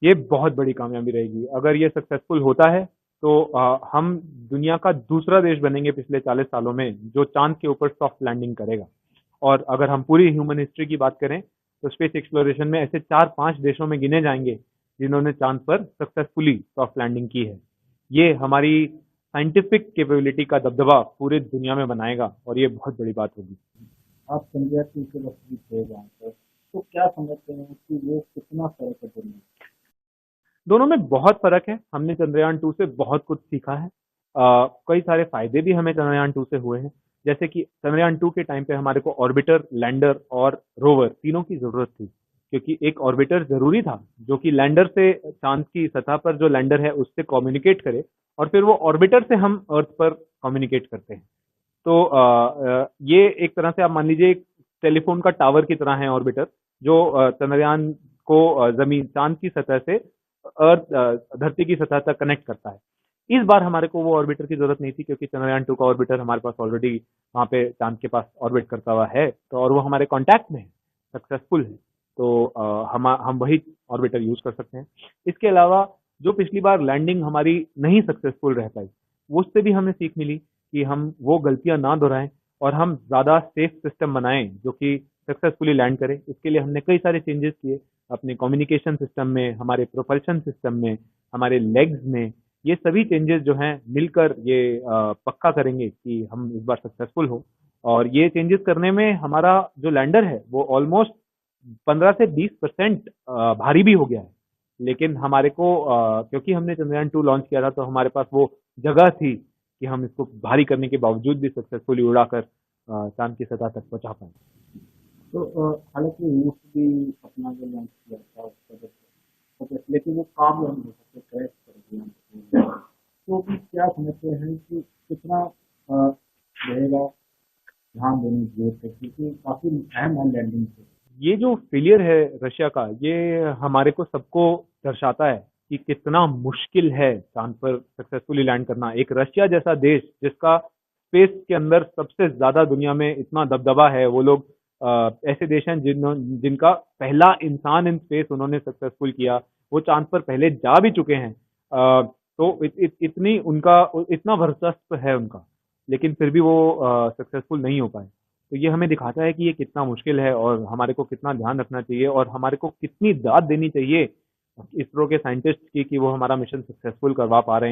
ये बहुत बड़ी कामयाबी रहेगी। अगर ये सक्सेसफुल होता है तो हम दुनिया का दूसरा देश बनेंगे पिछले 40 सालों में जो चांद के ऊपर सॉफ्ट लैंडिंग करेगा। और अगर हम पूरी ह्यूमन हिस्ट्री की बात करें तो स्पेस एक्सप्लोरेशन में ऐसे 4-5 देशों में गिने जाएंगे जिन्होंने चांद पर सक्सेसफुली सॉफ्ट लैंडिंग की है। ये हमारी साइंटिफिक कैपेबिलिटी का दबदबा पूरे दुनिया में बनाएगा और ये बहुत बड़ी बात होगी। आप चंद्रयान 2 के वक्त भी थे वहाँ पर, तो क्या समझते हैं कि वो कितना फर्क है दोनों में? दोनों में बहुत फर्क है। हमने चंद्रयान 2 से बहुत कुछ सीखा है। कई सारे फायदे भी हमें चंद्रयान 2 से हुए हैं। जैसे कि चंद्रयान 2 के टाइम पे हमारे को ऑर्बिटर, लैंडर और रोवर तीनों की जरूरत थी, क्योंकि एक ऑर्बिटर जरूरी था जो कि लैंडर से, चांद की सतह पर जो लैंडर है उससे कम्युनिकेट करे, और फिर वो ऑर्बिटर से हम अर्थ पर कम्युनिकेट करते हैं। तो ये एक तरह से आप मान लीजिए एक टेलीफोन का टावर की तरह है ऑर्बिटर, जो चंद्रयान को जमीन, चांद की सतह से अर्थ, धरती की सतह तक कनेक्ट करता है। इस बार हमारे को वो ऑर्बिटर की जरूरत नहीं थी, क्योंकि चंद्रयान 2 का ऑर्बिटर हमारे पास ऑलरेडी वहाँ पे चांद के पास ऑर्बिट करता हुआ है, तो और वो हमारे कांटेक्ट में है, सक्सेसफुल है। तो हम वही ऑर्बिटर यूज कर सकते हैं। इसके अलावा जो पिछली बार लैंडिंग हमारी नहीं सक्सेसफुल रह पाई, उससे भी हमें सीख मिली कि हम वो गलतियां ना दोहराएं और हम ज्यादा सेफ सिस्टम बनाएं जो कि सक्सेसफुली लैंड करे। इसके लिए हमने कई सारे चेंजेस किए अपने कम्युनिकेशन सिस्टम में, हमारे प्रोपल्शन सिस्टम में, हमारे लेग्स में। ये सभी चेंजेस जो हैं मिलकर ये पक्का करेंगे कि हम इस बार सक्सेसफुल हो। और ये चेंजेस करने में हमारा जो लैंडर है वो ऑलमोस्ट 15 से 20% भारी भी हो गया है। लेकिन हमारे को क्योंकि हमने चंद्रयान 2 लॉन्च किया था तो हमारे पास वो जगह थी कि हम इसको भारी करने के बावजूद भी सक्सेसफुली उड़ाकर चांद की सतह तक पहुंचा पाए। तो हालांकि रूस भी अपना जो लॉन्च किया था उसका जो प्रोजेक्ट, लेकिन वो कामयाब नहीं हो सके, क्रैश कर दिया। तो भी क्या समझते हैं कि कितना रहेगा ध्यान देने की जरूरत है, क्योंकि काफी अहम है लैंडिंग से। ये जो फेलियर है रशिया का, ये हमारे को सबको दर्शाता है कि कितना मुश्किल है चांद पर सक्सेसफुली लैंड करना। एक रशिया जैसा देश जिसका स्पेस के अंदर सबसे ज्यादा दुनिया में इतना दबदबा है, वो लोग ऐसे देश हैं जिनका पहला इंसान इन स्पेस उन्होंने सक्सेसफुल किया। वो चांद पर पहले जा भी चुके हैं। तो इतनी उनका इतना वर्चस्व है उनका, लेकिन फिर भी वो सक्सेसफुल नहीं हो पाए। तो ये हमें दिखाता है कि ये कितना मुश्किल है और हमारे को कितना ध्यान रखना चाहिए और हमारे को कितनी दाद देनी चाहिए इसरो के साइंटिस्ट की कि वो हमारा मिशन सक्सेसफुल करवा पा रहे हैं।